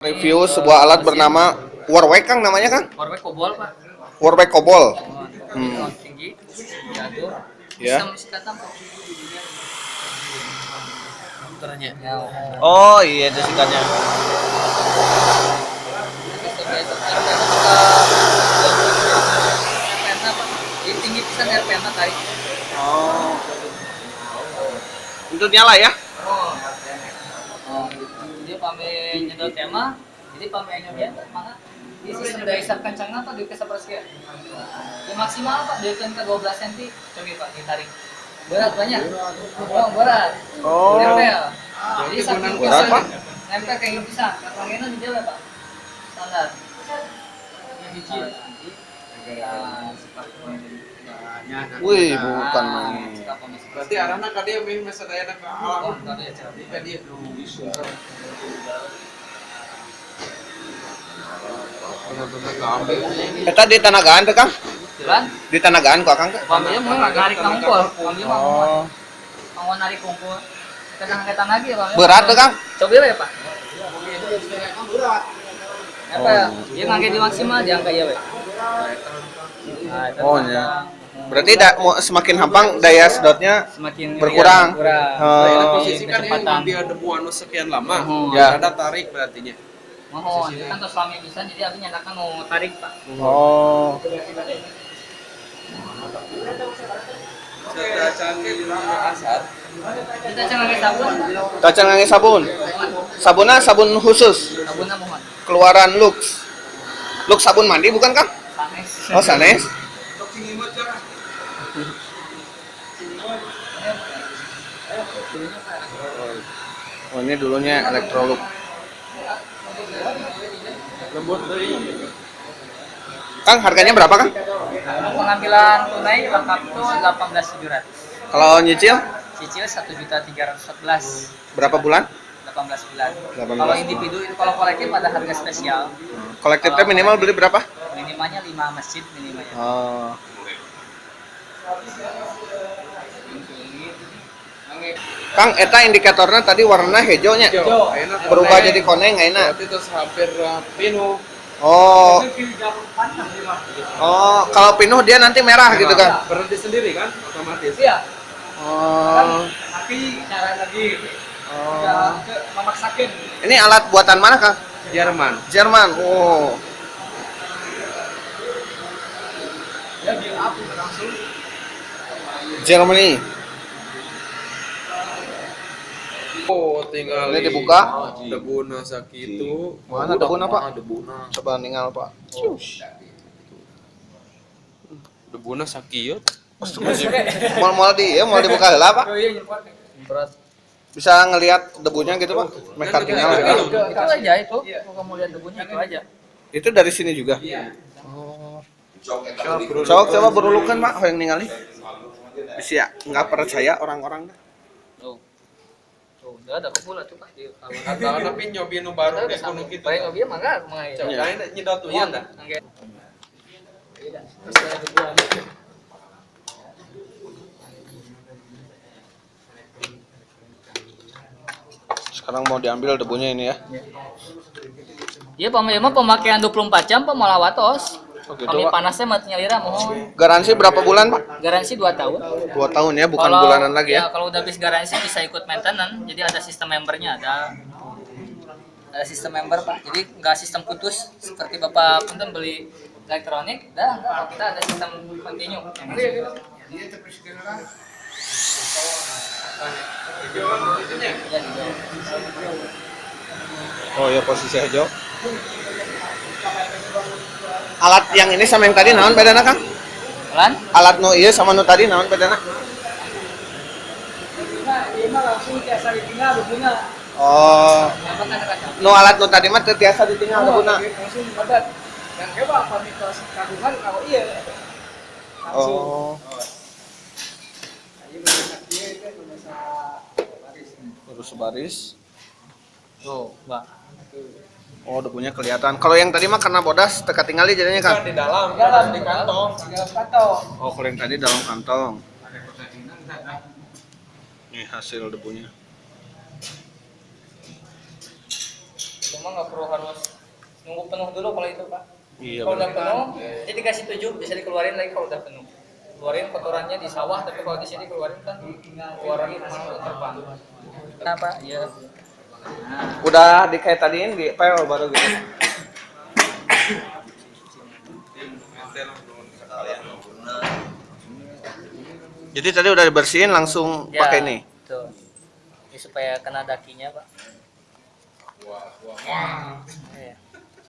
Review sebuah alat bernama Warwick, Kang, namanya, Kang? Warwick Kobol, Pak. Warwick Kobol. Tinggi, diatur. Ya. Sistem sikatan, Pak. Motornya. Oh iya, itu sikatnya. RPM-nya, Pak. Jadi tinggi pisan RPM-nya tarik. Oh. Untuk nyala ya? Dia pame nyedot tema, jadi pame nyobian mana? Ini sistem dari sar kencangnya Pak, di kesepersekian. Ya maksimal Pak, dia kan ke 12 cm. Coba Pak, ditarik. Berat banyak. Oh, berat. Oh. Nempel. Jadi saking Berat, Pak? nempel kayak gitu bisa. Kangennya di jalan Pak. Standar. Wih, bukan main. Berarti arahnya ka dia main masa daya ke alam. Ka dia. Benar-benar keambil. Eta di Tanagaan tuh, Kang? Jalan. Di Tanagaan kok, Kang? Pamnya mau narik kumpul. Pamnya Oh. mau narik kumpul. Kadang-kadang lagi ya Pak. Berat tuh, Kang? Coba ya Pak. Apa ya? Dia ngangge di maksimal dia angka ya, Pak. Oh, ya. Berarti semakin hampang daya sedotnya Semakin berkurang. Nah, posisi kan kecepatan. yang dia debu anu sekian lama. Ya. Ada tarik berartinya. Mohon, kan terus lama bisa jadi abis nyatakan mau tarik Pak. Oh. Saya canggih di asar. Kita jangan pakai sabun. Kacang ngangge sabun. Sabunnya sabun khusus. Sabunnya mohon. Keluaran Lux. Lux sabun mandi bukan, Kang? Sanes. Oh, sanes. Oh, ini dulunya Electrolux. Lembut dari. Kang, harganya berapa, Kang? Pengambilan tunai lengkap itu 18.700. Kalau nyicil Cicil 1.314. berapa bulan? 18 bulan. 18 Kalau individu itu kalau kolektif ada harga spesial. Kolektifnya minimal beli berapa? Minimalnya 5 masjid minimalnya. Oh. Kang, eta indikatornya tadi warna hijaunya. Berubah jadi koneng, enak. Berarti terus hampir pinuh. Oh. Oh, kalau pinuh dia nanti merah gitu, kan? Berhenti sendiri kan otomatis. Iya. Oh. Tapi cara lagi Oh. memaksakan. Ini alat buatan mana, Kang? Jerman. Jerman. Oh. Ya biar aku langsung. Germany. Oh, tinggal Ini dibuka. debuna sakitu. Mana debuna, Pak? Debuna. Coba ningal, Pak. Debuna sakieu. Mal mau dibuka heula, Pak. Oh iya nyemprot. Nyemprot. Bisa ngelihat debunya gitu, Pak? Mekat tinggal. Itu aja itu. Kalau kamu lihat debunya itu aja. Itu dari sini juga. Oh. Coba berulukan, Pak, yang ningali. Bisa nggak percaya orang-orang. Tuh. Tuh, udah ada kebul tuh Pak di Atau tapi nyobi nu baru di gunung gitu. Baik ngopi mangga mengai. Coba lain nyedot tuh ya dah. Angge. Sekarang mau diambil debunya ini ya. Iya pemakaian 24 jam pemalawatos. Oh gitu, Kami Pak. panasnya mati nyalira mohon. Garansi berapa bulan, Pak? Garansi 2 tahun. 2 tahun ya, bukan bulanan lagi ya. Kalau udah habis garansi bisa ikut maintenance. Jadi ada sistem membernya, ada sistem member Pak. Jadi nggak sistem putus seperti Bapak punten beli elektronik, dah kalau kita ada sistem continue. Oh ya, posisi hijau. Alat yang ini sama yang tadi naon bedana, Kang? Lan? Alat nu ieu sama nu tadi naon bedana? Ini langsung biasa ditinggal debuna. Oh. Nu alat nu tadi mah teu tiasa ditinggal debuna. Langsung padat. Yang coba kami kelas kandungan kalau iya. Oh. Terus sebaris. Tuh, Mbak. Oh, debunya kelihatan. Kalau yang tadi mah karena bodas teka tinggali jadinya, Kang. Di dalam di kantong. Oh, kalau yang tadi dalam kantong. Ini hasil debunya. Cuma nggak perlu harus nunggu penuh dulu kalau itu Pak. Iya, Kalau udah benar. penuh, jadi dikasih 7 bisa dikeluarin lagi kalau udah penuh. Keluarin kotorannya di sawah, tapi kalau di sini keluarin kan keluar lagi kemana terbang. Kenapa? Ya. Udah dikayak tadiin di pel baru gitu. Jadi tadi udah dibersihin langsung Ya, pakai ini. Tuh. Ini supaya kena dakinya Pak. Wah. Iya.